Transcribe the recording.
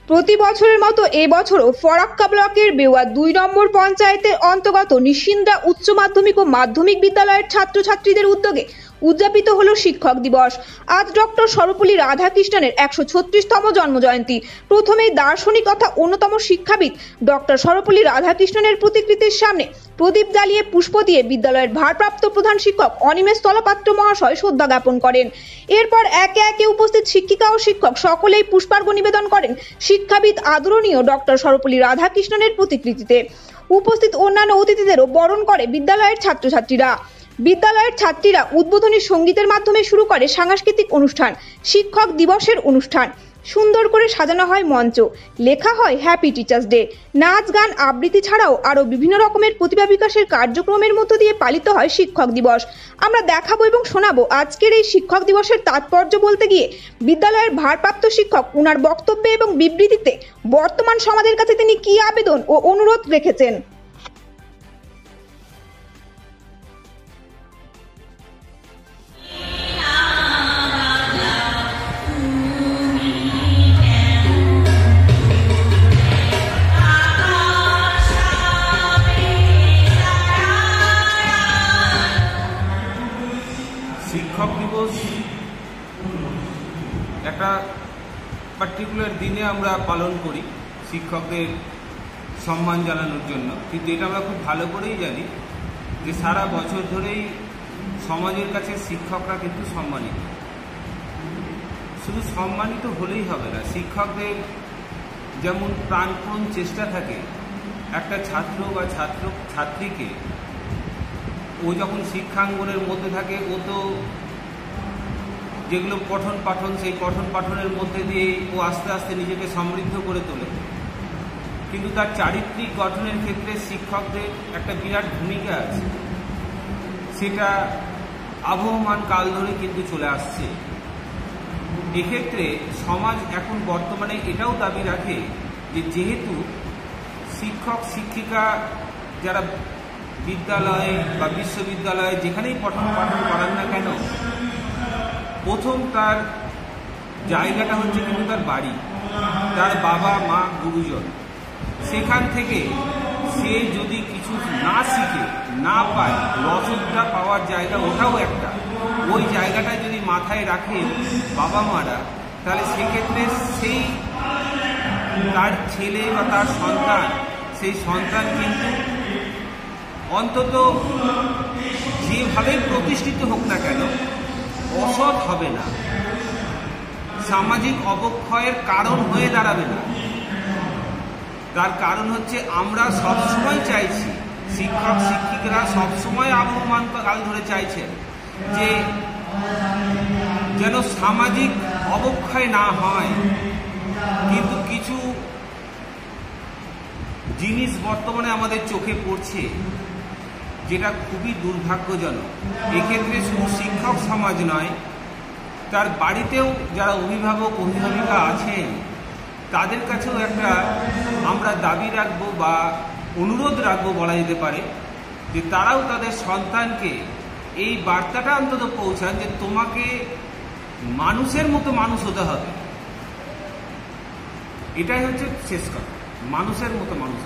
প্রতি বছরের মতো এবছরও ফরাক্কা ব্লকের বেওয়া ২ নম্বর পঞ্চায়েতের অন্তর্গত নিশিন্দ্রা উচ্চ মাধ্যমিক ও মাধ্যমিক বিদ্যালয়ের ছাত্রছাত্রীদের উদ্যোগে উদযাপিত হলো শিক্ষক দিবস। আজ ডক্টর সর্বপল্লী রাধাকৃষ্ণনের ১৩৬তম জন্মজয়ন্তী। প্রথমেই দার্শনিক তথা অন্যতম শিক্ষাবিদ ডক্টর সর্বপল্লী রাধাকৃষ্ণনের প্রতিকৃতির সামনে প্রদীপ জ্বালিয়ে পুষ্প দিয়ে বিদ্যালয়ের ভারপ্রাপ্ত প্রধান শিক্ষক অনিমেষ স্থলপাত্র মহাশয় শ্রদ্ধা জ্ঞাপন করেন। এরপর একে একে উপস্থিত শিক্ষিকা ও শিক্ষক সকলেই পুষ্পার্ঘ্য নিবেদন করেন শিক্ষাবিদ আদরণীয় ডক্টর সর্বপল্লী রাধাকৃষ্ণনের প্রতিকৃতিতে। উপস্থিত অন্যান্য অতিথিদেরও বরণ করে বিদ্যালয়ের ছাত্রছাত্রীরা। বিদ্যালয়ের ছাত্রীরা উদ্বোধনী সঙ্গীতের মাধ্যমে শুরু করে সাংস্কৃতিক অনুষ্ঠান। শিক্ষক দিবসের অনুষ্ঠান সুন্দর করে সাজানো হয় মঞ্চ, লেখা হয় হ্যাপি টিচার্স ডে। নাচ গান আবৃত্তি ছাড়াও আরও বিভিন্ন রকমের প্রতিভা বিকাশের কার্যক্রমের মধ্য দিয়ে পালিত হয় শিক্ষক দিবস। আমরা দেখাবো এবং শোনাবো আজকের এই শিক্ষক দিবসের তাৎপর্য বলতে গিয়ে বিদ্যালয়ের ভারপ্রাপ্ত শিক্ষক ওনার বক্তব্যে এবং বিবৃতিতে বর্তমান সমাজের কাছে তিনি কী আবেদন ও অনুরোধ রেখেছেন। শিক্ষক দিবস একটা পার্টিকুলার দিনে আমরা পালন করি শিক্ষকদের সম্মান জানানোর জন্য, কিন্তু এটা আমরা খুব ভালো করেই জানি যে সারা বছর ধরেই সমাজের কাছে শিক্ষকরা কিন্তু সম্মানিত। শুধু সম্মানিত হলেই হবে না, শিক্ষকদের যেমন প্রাণপণ চেষ্টা থাকে একটা ছাত্র বা ছাত্রীকে ও যখন শিক্ষাঙ্গনের মধ্যে থাকে ও তো যেগুলো পঠন পাঠন সেই পঠন পাঠনের মধ্যে দিয়ে ও আস্তে আস্তে নিজেকে সমৃদ্ধ করে তোলে, কিন্তু তার চারিত্রিক গঠনের ক্ষেত্রে শিক্ষকদের একটা বিরাট ভূমিকা আছে। সেটা আবহমান কাল ধরে কিন্তু চলে আসছে। এক্ষেত্রে সমাজ এখন বর্তমানে এটাও দাবি রাখে যে যেহেতু শিক্ষক শিক্ষিকা যারা বিদ্যালয়ে বা বিশ্ববিদ্যালয়ে যেখানেই পঠন পাঠন করান না কেন, প্রথম তার জায়গাটা হচ্ছে কিন্তু তার বাড়ি, তার বাবা মা গুরুজন। সেখান থেকে সে যদি কিছু না শিখে না পায়, রসদটা পাওয়ার জায়গা ওটাও একটা, ওই জায়গাটায় যদি মাথায় রাখে বাবা মারা, তাহলে সেক্ষেত্রে সেই তার ছেলে বা তার সন্তান, সেই সন্তান কিন্তু অন্তত যেভাবে প্রতিষ্ঠিত হোক না কেন অসৎ হবে না, সামাজিক অবক্ষয়ের কারণ হয়ে দাঁড়াবে না। তার কারণ হচ্ছে আমরা সবসময় চাইছি, শিক্ষক শিক্ষিকারা সবসময় আবহমান কাল ধরে চাইছেন যে যেন সামাজিক অবক্ষয় না হয়, কিন্তু কিছু জিনিস বর্তমানে আমাদের চোখে পড়ছে যেটা খুবই দুর্ভাগ্যজনক। এক্ষেত্রে শুধু শিক্ষক সমাজ নয়, তার বাড়িতেও যারা অভিভাবক অভিভাবিকা আছেন তাদের কাছেও একটা আমরা দাবি রাখবো বা অনুরোধ রাখবো বলা যেতে পারে, যে তারাও তাদের সন্তানকে এই বার্তাটা অন্তত পৌঁছান যে তোমাকে মানুষের মতো মানুষ হতে হবে। এটাই হচ্ছে শেষ কথা, মানুষের মতো মানুষ।